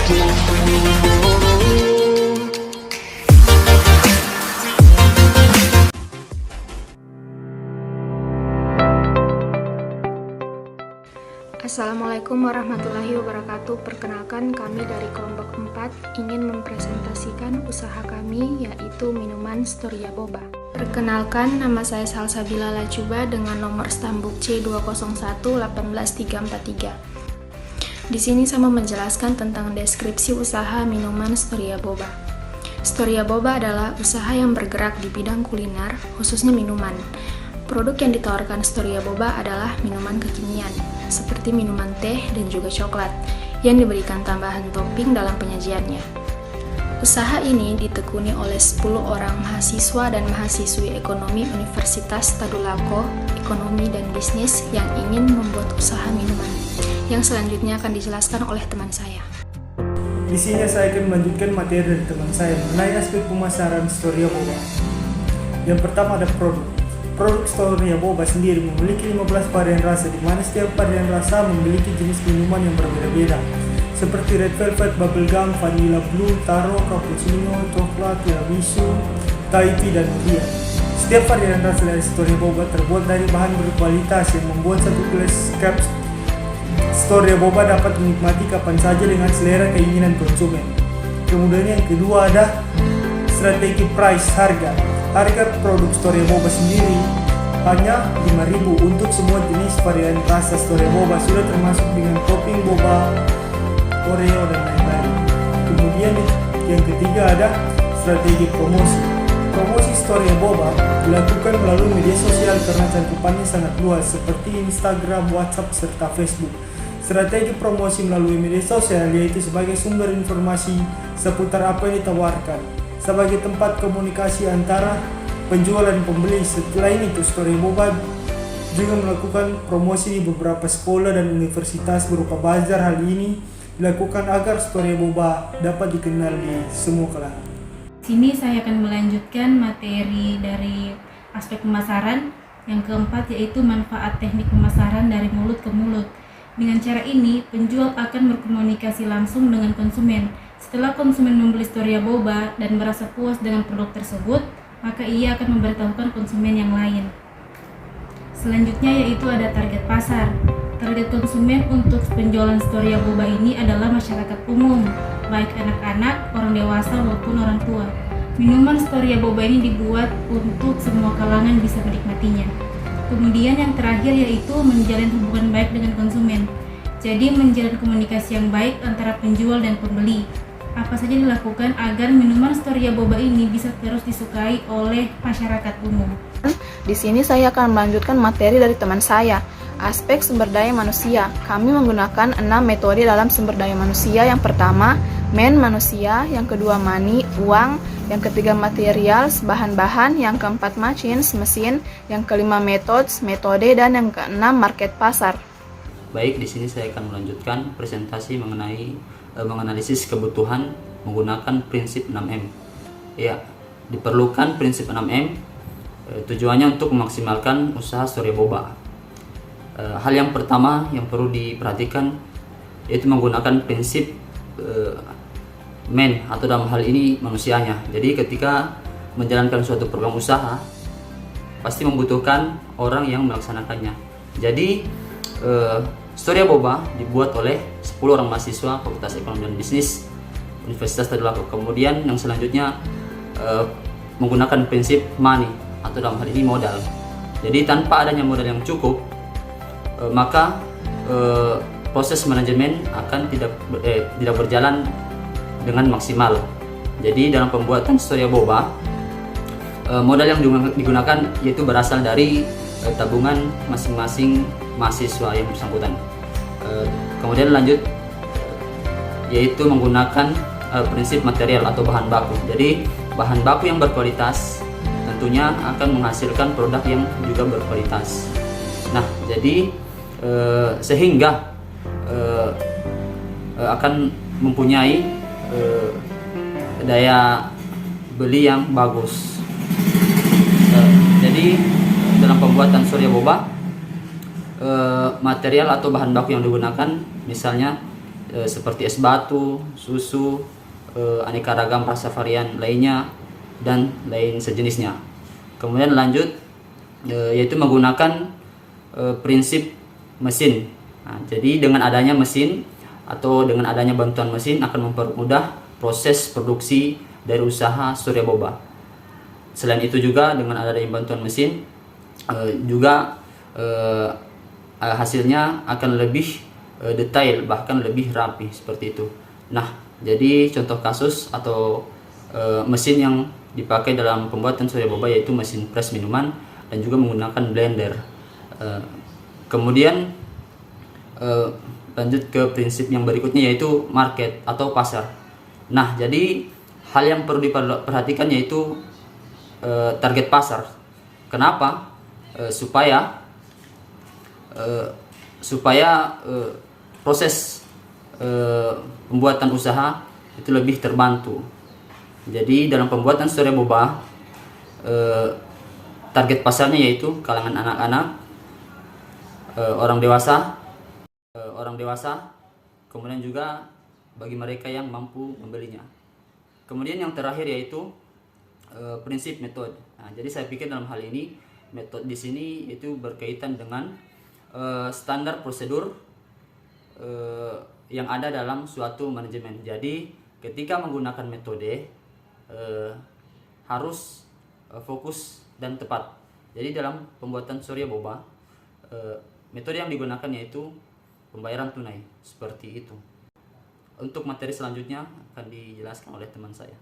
Assalamualaikum warahmatullahi wabarakatuh. Perkenalkan, kami dari kelompok 4 ingin mempresentasikan usaha kami, yaitu minuman Storia Boba. Perkenalkan, nama saya Salsabila Lacuba dengan nomor stambuk C201-18343. Di sini saya mau menjelaskan tentang deskripsi usaha minuman Storia Boba. Storia Boba adalah usaha yang bergerak di bidang kuliner, khususnya minuman. Produk yang ditawarkan Storia Boba adalah minuman kekinian, seperti minuman teh dan juga coklat, yang diberikan tambahan topping dalam penyajiannya. Usaha ini ditekuni oleh 10 orang mahasiswa dan mahasiswi ekonomi Universitas Tadulako, Ekonomi dan Bisnis yang ingin membuat usaha minuman, yang selanjutnya akan dijelaskan oleh teman saya. Di sini saya akan melanjutkan materi dari teman saya mengenai aspek pemasaran Storia Boba. Yang pertama ada produk. Produk Storia Boba sendiri memiliki 15 varian rasa, di mana setiap varian rasa memiliki jenis minuman yang berbeda-beda, seperti red velvet, bubblegum, vanilla blue, taro, cappuccino, coklat, tiramisu, Thai tea, dan durian. Setiap varian rasa dari Storia Boba terbuat dari bahan berkualitas yang membuat satu gelas cup Storia Boba dapat dinikmati kapan saja dengan selera keinginan konsumen. Kemudian yang kedua ada strategi price, harga. Harga produk Storia Boba sendiri hanya 5.000 untuk semua jenis varian rasa Storia Boba, sudah termasuk dengan topping boba, Oreo, dan lain-lain. Kemudian yang ketiga ada strategi promosi. Promosi Storia Boba dilakukan melalui media sosial karena cakupannya sangat luas, seperti Instagram, WhatsApp, serta Facebook. Strategi promosi melalui media sosial yaitu sebagai sumber informasi seputar apa yang ditawarkan, sebagai tempat komunikasi antara penjual dan pembeli. Setelah ini, Storia Boba juga melakukan promosi di beberapa sekolah dan universitas berupa bazar. Hal ini dilakukan agar Storia Boba dapat dikenal di semua kalangan. Sini saya akan melanjutkan materi dari aspek pemasaran. Yang keempat yaitu manfaat teknik pemasaran dari mulut ke mulut. Dengan cara ini, penjual akan berkomunikasi langsung dengan konsumen. Setelah konsumen membeli Storia Boba dan merasa puas dengan produk tersebut, maka ia akan memberitahukan konsumen yang lain. Selanjutnya yaitu ada target pasar. Target konsumen untuk penjualan Storia Boba ini adalah masyarakat umum, baik anak-anak, orang dewasa maupun orang tua. Minuman Storia Boba ini dibuat untuk semua kalangan bisa menikmatinya. Kemudian yang terakhir yaitu menjalin hubungan baik dengan konsumen. Jadi menjalin komunikasi yang baik antara penjual dan pembeli. Apa saja dilakukan agar minuman Storia Boba ini bisa terus disukai oleh masyarakat umum. Di sini saya akan melanjutkan materi dari teman saya, aspek sumber daya manusia. Kami menggunakan 6 metode dalam sumber daya manusia. Yang pertama, manusia, yang kedua money, uang, yang ketiga materials, bahan-bahan, yang keempat machines, mesin, yang kelima metode, dan yang keenam market, pasar. Baik, di sini saya akan melanjutkan presentasi mengenai menganalisis kebutuhan menggunakan prinsip 6M. Ya, diperlukan prinsip 6M tujuannya untuk memaksimalkan usaha Storia Boba. Hal yang pertama yang perlu diperhatikan yaitu menggunakan prinsip atau dalam hal ini manusianya. Jadi ketika menjalankan suatu program usaha pasti membutuhkan orang yang melaksanakannya. Jadi Storia Boba dibuat oleh 10 orang mahasiswa Fakultas Ekonomi dan Bisnis Universitas Tadulako. Kemudian yang selanjutnya menggunakan prinsip money atau dalam hal ini modal. Jadi tanpa adanya modal yang cukup, maka proses manajemen akan tidak berjalan dengan maksimal. Jadi dalam pembuatan Storia Boba, modal yang digunakan yaitu berasal dari tabungan masing-masing mahasiswa yang bersangkutan. Kemudian lanjut yaitu menggunakan prinsip material atau bahan baku. Jadi bahan baku yang berkualitas tentunya akan menghasilkan produk yang juga berkualitas. Nah, jadi sehingga akan mempunyai daya beli yang bagus. Jadi dalam pembuatan Storia Boba, material atau bahan baku yang digunakan misalnya seperti es batu, susu, aneka ragam rasa varian lainnya dan lain sejenisnya. Kemudian lanjut yaitu menggunakan prinsip mesin. Nah, jadi dengan adanya mesin atau dengan adanya bantuan mesin akan mempermudah proses produksi dari usaha Storia Boba. Selain itu juga dengan adanya bantuan mesin juga hasilnya akan lebih detail, bahkan lebih rapi seperti itu. Nah, jadi contoh kasus atau mesin yang dipakai dalam pembuatan Storia Boba yaitu mesin press minuman dan juga menggunakan blender. Kemudian lanjut ke prinsip yang berikutnya yaitu market atau pasar. Nah, jadi hal yang perlu diperhatikan yaitu target pasar. Kenapa? Supaya proses pembuatan usaha itu lebih terbantu. Jadi dalam pembuatan Storia Boba target pasarnya yaitu kalangan anak-anak, orang dewasa, kemudian juga bagi mereka yang mampu membelinya. Kemudian yang terakhir yaitu prinsip metode. Nah, jadi saya pikir dalam hal ini metode di sini itu berkaitan dengan standar prosedur yang ada dalam suatu manajemen. Jadi ketika menggunakan metode harus fokus dan tepat. Jadi dalam pembuatan Storia Boba metode yang digunakan yaitu pembayaran tunai, seperti itu. Untuk materi selanjutnya akan dijelaskan oleh teman saya.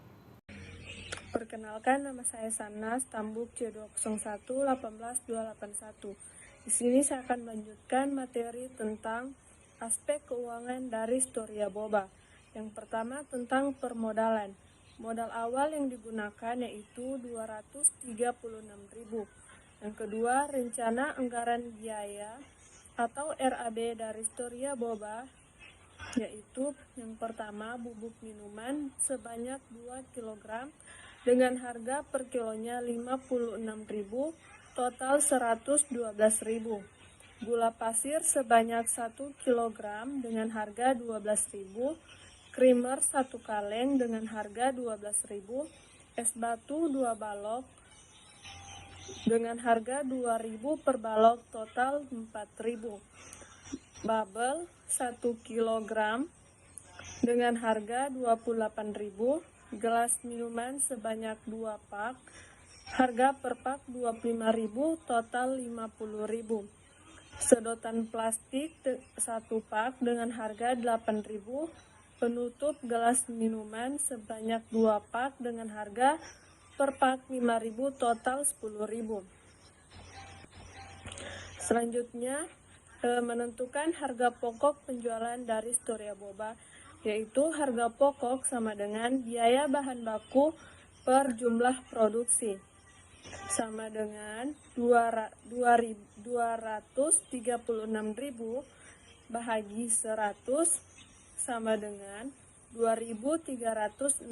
Perkenalkan, nama saya Sanas, Tambuk C201 18281. Di sini saya akan melanjutkan materi tentang aspek keuangan dari Storia Boba. Yang pertama tentang permodalan. Modal awal yang digunakan yaitu 236.000. Yang kedua, rencana anggaran biaya atau RAB dari Storia Boba, yaitu yang pertama bubuk minuman sebanyak 2 kg dengan harga per kilonya 56.000, total 112.000. Gula pasir sebanyak 1 kg dengan harga 12.000, creamer 1 kaleng dengan harga 12.000, es batu 2 balok dengan harga 2.000 per balok, total 4.000. Bubble 1 kg dengan harga 28.000, gelas minuman sebanyak 2 pak, harga per pak 25.000, total 50.000. Sedotan plastik 1 pak dengan harga 8.000, penutup gelas minuman sebanyak 2 pak dengan harga per pak 5.000, total 10.000. Selanjutnya menentukan harga pokok penjualan dari Storia Boba, yaitu harga pokok sama dengan biaya bahan baku per jumlah produksi, sama dengan 236.000 bahagi 100 sama dengan Rp2.360.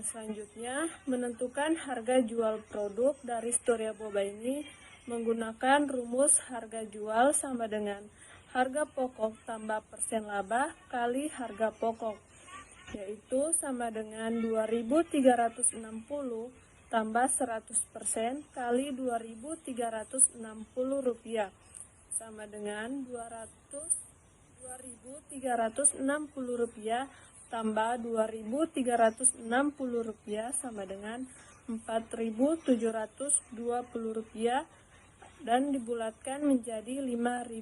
Selanjutnya, menentukan harga jual produk dari Storia Boba ini menggunakan rumus harga jual sama dengan harga pokok tambah persen laba kali harga pokok, yaitu sama dengan 2.360 tambah 100% kali Rp2.360 sama dengan Rp2.360 tambah Rp2.360 sama dengan Rp4.720 dan dibulatkan menjadi 5.000.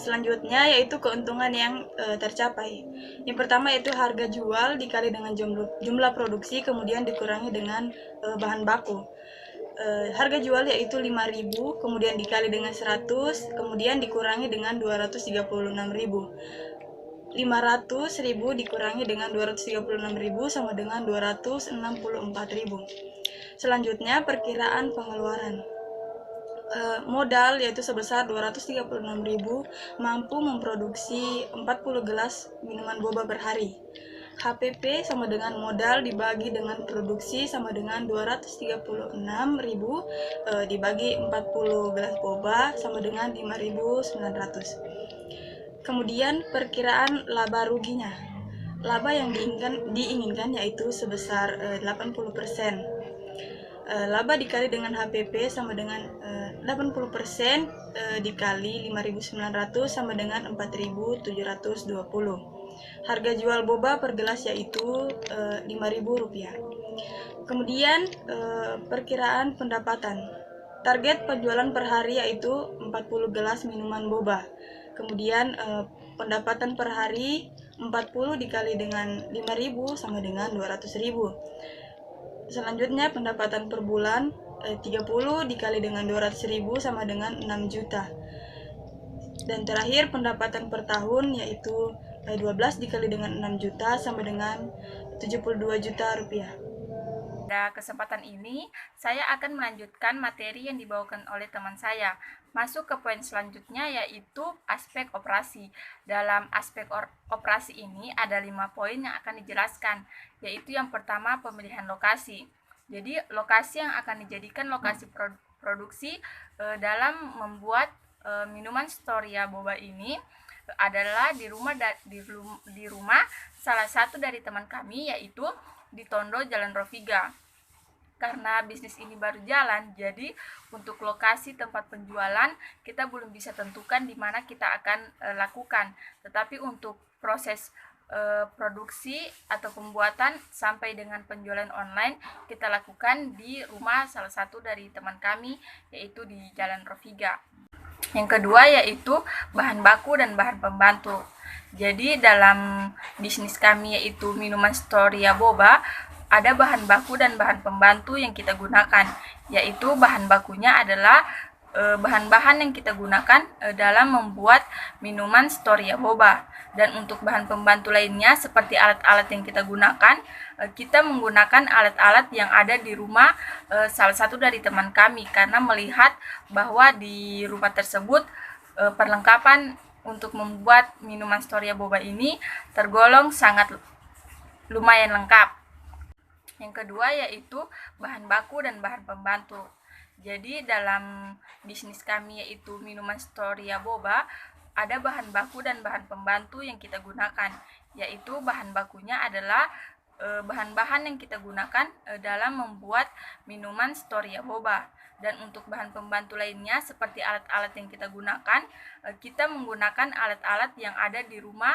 Selanjutnya yaitu keuntungan yang tercapai. Yang pertama yaitu harga jual dikali dengan jumlah produksi kemudian dikurangi dengan bahan baku. Harga jual yaitu 5.000 kemudian dikali dengan 100 kemudian dikurangi dengan 236.000. 500.000 dikurangi dengan 236.000 sama dengan 264.000. Selanjutnya perkiraan pengeluaran. Modal yaitu sebesar 236.000 mampu memproduksi 40 gelas minuman boba per hari. HPP sama dengan modal dibagi dengan produksi sama dengan 236.000 dibagi 40 gelas boba sama dengan 5.900. Kemudian perkiraan laba ruginya. Laba yang diinginkan yaitu sebesar 80%. Laba dikali dengan HPP sama dengan 80% dikali 5.900 sama dengan 4.720. Harga jual boba per gelas yaitu Rp5.000. Kemudian perkiraan pendapatan. Target penjualan per hari yaitu 40 gelas minuman boba. Kemudian pendapatan per hari 40 dikali dengan 5.000 sama dengan 200.000. Selanjutnya pendapatan per bulan 30 dikali dengan 200.000 sama dengan 6 juta. Dan terakhir pendapatan per tahun yaitu 12 dikali dengan 6 juta sama dengan 72 juta rupiah. Pada kesempatan ini, saya akan melanjutkan materi yang dibawakan oleh teman saya. Masuk ke poin selanjutnya yaitu aspek operasi. Dalam aspek operasi ini ada 5 poin yang akan dijelaskan, yaitu yang pertama pemilihan lokasi. Jadi lokasi yang akan dijadikan lokasi produksi dalam membuat minuman Storia Boba ini adalah di rumah salah satu dari teman kami, yaitu di Tondo Jalan Rofiga. Karena bisnis ini baru jalan, jadi untuk lokasi tempat penjualan kita belum bisa tentukan di mana kita akan lakukan. Tetapi untuk proses produksi atau pembuatan sampai dengan penjualan online kita lakukan di rumah salah satu dari teman kami, yaitu di Jalan Rofiga. Yang kedua yaitu bahan baku dan bahan pembantu. Jadi dalam bisnis kami yaitu minuman Storia Boba, ada bahan baku dan bahan pembantu yang kita gunakan, yaitu bahan bakunya adalah bahan-bahan yang kita gunakan dalam membuat minuman Storia Boba. Dan untuk bahan pembantu lainnya seperti alat-alat yang kita gunakan, kita menggunakan alat-alat yang ada di rumah salah satu dari teman kami, karena melihat bahwa di rumah tersebut perlengkapan untuk membuat minuman Storia Boba ini tergolong sangat lumayan lengkap. Yang kedua yaitu bahan baku dan bahan pembantu. Jadi dalam bisnis kami yaitu minuman Storia Boba, ada bahan baku dan bahan pembantu yang kita gunakan, yaitu bahan bakunya adalah bahan-bahan yang kita gunakan dalam membuat minuman Storia Boba. Dan untuk bahan pembantu lainnya seperti alat-alat yang kita gunakan, kita menggunakan alat-alat yang ada di rumah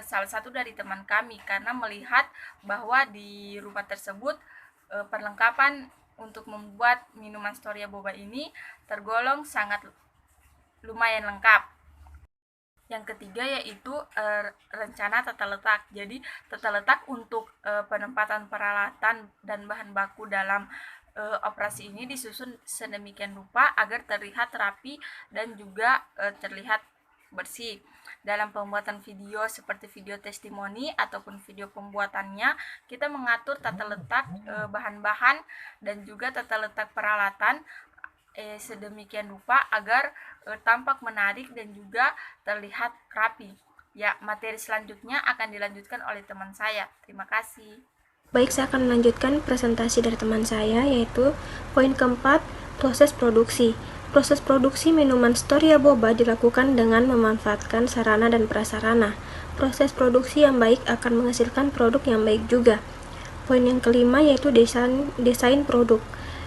salah satu dari teman kami, karena melihat bahwa di rumah tersebut perlengkapan untuk membuat minuman Storia Boba ini tergolong sangat lumayan lengkap. Yang ketiga yaitu rencana tata letak. Jadi tata letak untuk penempatan peralatan dan bahan baku dalam operasi ini disusun sedemikian rupa agar terlihat rapi dan juga terlihat bersih. Dalam pembuatan video seperti video testimoni ataupun video pembuatannya, kita mengatur tata letak bahan-bahan dan juga tata letak peralatan sedemikian rupa agar tampak menarik dan juga terlihat rapi. Ya, materi selanjutnya akan dilanjutkan oleh teman saya. Terima kasih. Baik, saya akan melanjutkan presentasi dari teman saya, yaitu poin keempat, proses produksi. Proses produksi minuman Storia Boba dilakukan dengan memanfaatkan sarana dan prasarana. Proses produksi yang baik akan menghasilkan produk yang baik juga. Poin yang kelima yaitu desain produk.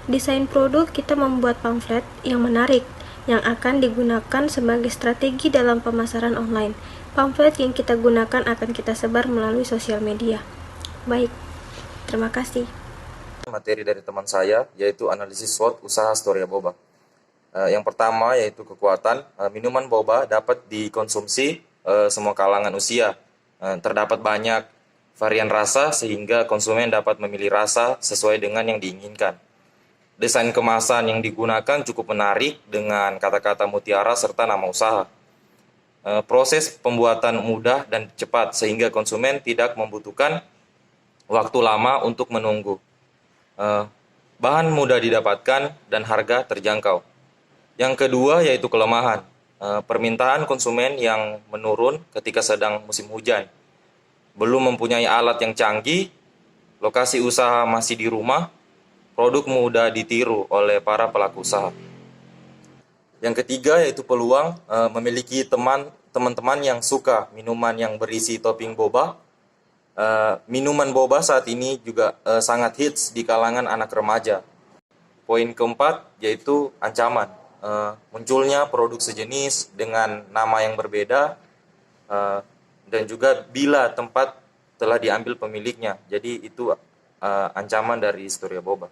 Desain produk, kita membuat pamflet yang menarik, yang akan digunakan sebagai strategi dalam pemasaran online. Pamflet yang kita gunakan akan kita sebar melalui sosial media. Baik, terima kasih. Materi dari teman saya yaitu analisis SWOT usaha Storia Boba. Yang pertama yaitu kekuatan. Minuman boba dapat dikonsumsi semua kalangan usia. Terdapat banyak varian rasa sehingga konsumen dapat memilih rasa sesuai dengan yang diinginkan. Desain kemasan yang digunakan cukup menarik dengan kata-kata mutiara serta nama usaha. Proses pembuatan mudah dan cepat sehingga konsumen tidak membutuhkan waktu lama untuk menunggu. Bahan mudah didapatkan dan harga terjangkau. Yang kedua yaitu kelemahan. Permintaan konsumen yang menurun ketika sedang musim hujan. Belum mempunyai alat yang canggih, lokasi usaha masih di rumah, produk mudah ditiru oleh para pelaku usaha. Yang ketiga yaitu peluang, memiliki teman teman-teman yang suka minuman yang berisi topping boba, minuman boba saat ini juga sangat hits di kalangan anak remaja. Poin keempat yaitu ancaman. Munculnya produk sejenis dengan nama yang berbeda, dan juga bila tempat telah diambil pemiliknya. Jadi itu ancaman dari Storia Boba.